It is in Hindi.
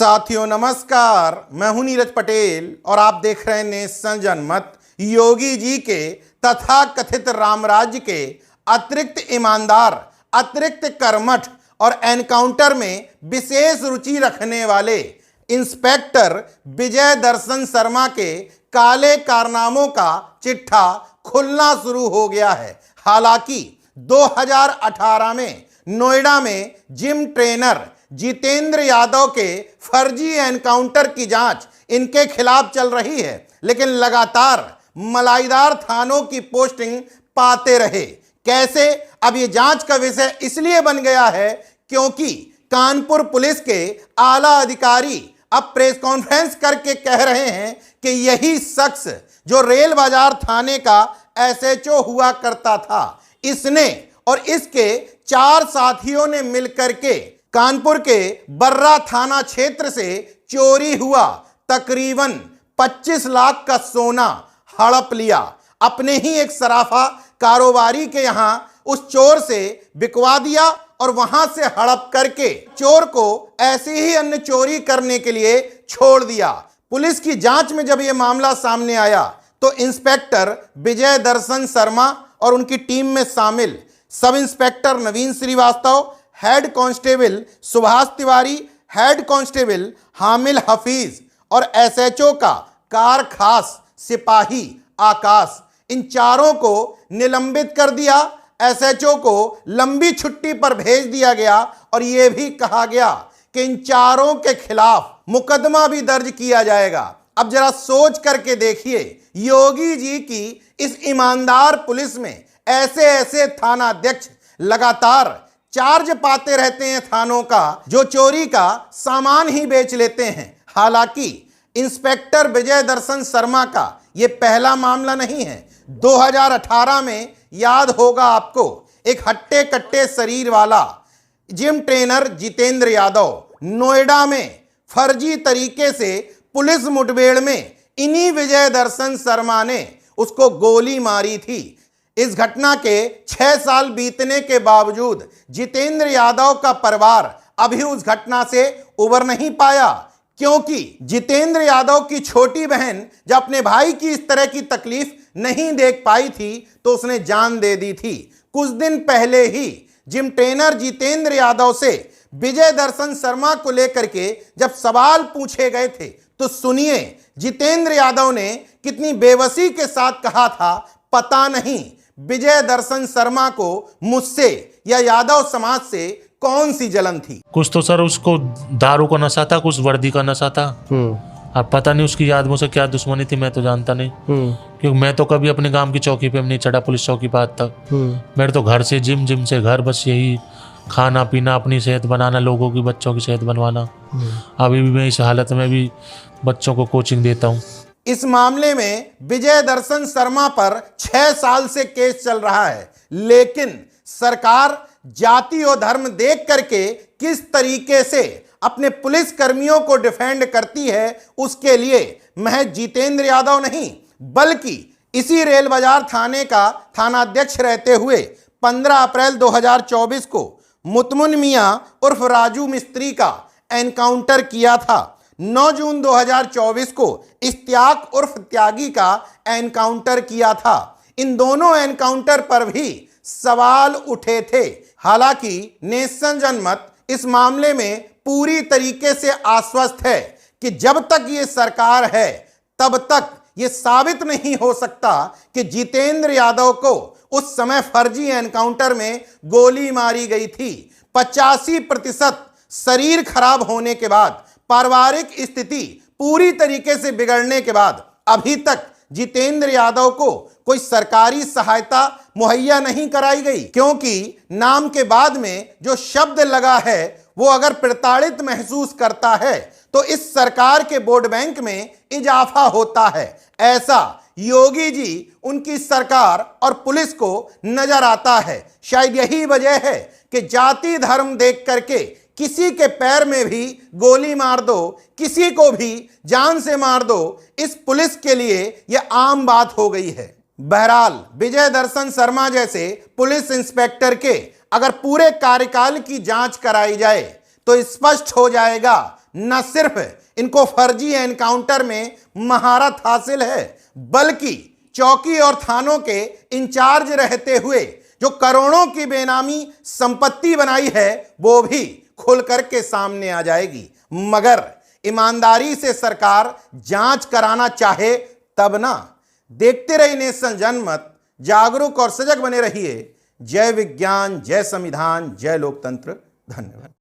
साथियों नमस्कार, मैं हूं नीरज पटेल और आप देख रहे हैं नेशन जनमत। योगी जी के तथा कथित रामराज्य के अतिरिक्त ईमानदार, अतिरिक्त कर्मठ और एनकाउंटर में विशेष रुचि रखने वाले इंस्पेक्टर विजय दर्शन शर्मा के काले कारनामों का चिट्ठा खुलना शुरू हो गया है। हालांकि 2018 में नोएडा में जिम ट्रेनर जितेंद्र यादव के फर्जी एनकाउंटर की जांच इनके खिलाफ चल रही है, लेकिन लगातार मलाईदार थानों की पोस्टिंग पाते रहे। कैसे? अब ये जांच का विषय इसलिए बन गया है क्योंकि कानपुर पुलिस के आला अधिकारी अब प्रेस कॉन्फ्रेंस करके कह रहे हैं कि यही शख्स जो रेल बाजार थाने का एसएचओ हुआ करता था, इसने और इसके 4 साथियों ने मिलकर के कानपुर के बर्रा थाना क्षेत्र से चोरी हुआ तकरीबन 25 लाख का सोना हड़प लिया। अपने ही एक सराफा कारोबारी के यहां उस चोर से बिकवा दिया और वहां से हड़प करके चोर को ऐसी ही अन्य चोरी करने के लिए छोड़ दिया। पुलिस की जांच में जब यह मामला सामने आया तो इंस्पेक्टर विजय दर्शन शर्मा और उनकी टीम में शामिल sub inspector Navin Srivastava, head constable Subhash Tiwari, head constable Hamil Hafeez और एसएचओ का कार खास सिपाही आकाश, इन चारों को निलंबित कर दिया। एसएचओ को लंबी छुट्टी पर भेज दिया गया और यह भी कहा गया कि इन चारों के खिलाफ मुकदमा भी दर्ज किया जाएगा। अब जरा सोच करके देखिए, योगी जी की इस ईमानदार पुलिस में ऐसे ऐसे थानाध्यक्ष लगातार चार्ज पाते रहते हैं थानों का, जो चोरी का सामान ही बेच लेते हैं। हालांकि इंस्पेक्टर विजय दर्शन शर्मा का यह पहला मामला नहीं है। 2018 में याद होगा आपको, एक हट्टे कट्टे शरीर वाला जिम ट्रेनर जितेंद्र यादव नोएडा में फर्जी तरीके से पुलिस मुठभेड़ में इन्हीं विजय दर्शन शर्मा ने उसको गोली मारी थी। इस घटना के 6 साल बीतने के बावजूद जितेंद्र यादव का परिवार अभी उस घटना से उबर नहीं पाया, क्योंकि जितेंद्र यादव की छोटी बहन जब अपने भाई की इस तरह की तकलीफ नहीं देख पाई थी तो उसने जान दे दी थी। कुछ दिन पहले ही जिम ट्रेनर जितेंद्र यादव से विजय दर्शन शर्मा को लेकर के जब सवाल पूछे गए थे तो सुनिए जितेंद्र यादव ने कितनी बेबसी के साथ कहा था। पता नहीं विजय दर्शन शर्मा को मुझसे या यादव समाज से कौन सी जलन थी। कुछ तो सर उसको दारू का नशा था, कुछ वर्दी का नशा था। अब पता नहीं उसकी याद मुझसे क्या दुश्मनी थी, मैं तो जानता नहीं। क्योंकि मैं तो कभी अपने गांव की चौकी पे नहीं चढ़ा, पुलिस चौकी पे आज तक। मेरे तो घर से जिम, जिम से घर, बस यही खाना पीना, अपनी सेहत बनाना, लोगों की बच्चों की सेहत बनवाना। अभी भी मैं इस हालत में भी बच्चों को कोचिंग देता हूँ। इस मामले में विजय दर्शन शर्मा पर 6 साल से केस चल रहा है, लेकिन सरकार जाति और धर्म देख करके किस तरीके से अपने पुलिस कर्मियों को डिफेंड करती है, उसके लिए महज जितेंद्र यादव नहीं बल्कि इसी रेल बाजार थाने का थानाध्यक्ष रहते हुए 15 अप्रैल 2024 को मुतमुन मियां उर्फ राजू मिस्त्री का एनकाउंटर किया था। 9 जून 2024 को इश्तियाक उर्फ त्यागी का एनकाउंटर किया था। इन दोनों एनकाउंटर पर भी सवाल उठे थे। हालांकि नेशन जनमत इस मामले में पूरी तरीके से आश्वस्त है कि जब तक ये सरकार है तब तक ये साबित नहीं हो सकता कि जितेंद्र यादव को उस समय फर्जी एनकाउंटर में गोली मारी गई थी। 85% शरीर खराब होने के बाद, पारिवारिक स्थिति पूरी तरीके से बिगड़ने के बाद अभी तक जितेंद्र यादव को कोई सरकारी सहायता मुहैया नहीं कराई गई, क्योंकि नाम के बाद में जो शब्द लगा है वो अगर प्रताड़ित महसूस करता है तो इस सरकार के वोट बैंक में इजाफा होता है। ऐसा योगी जी, उनकी सरकार और पुलिस को नजर आता है। शायद यही वजह है कि जाति धर्म देख करके किसी के पैर में भी गोली मार दो, किसी को भी जान से मार दो, इस पुलिस के लिए यह आम बात हो गई है। बहरहाल विजय दर्शन शर्मा जैसे पुलिस इंस्पेक्टर के अगर पूरे कार्यकाल की जांच कराई जाए तो स्पष्ट हो जाएगा न सिर्फ इनको फर्जी एनकाउंटर में महारत हासिल है, बल्कि चौकी और थानों के इंचार्ज रहते हुए जो करोड़ों की बेनामी संपत्ति बनाई है वो भी खुल करके सामने आ जाएगी। मगर ईमानदारी से सरकार जांच कराना चाहे तब ना। देखते रहिए नेशन जनमत, जागरूक और सजग बने रहिए। जय विज्ञान, जय संविधान, जय लोकतंत्र। धन्यवाद।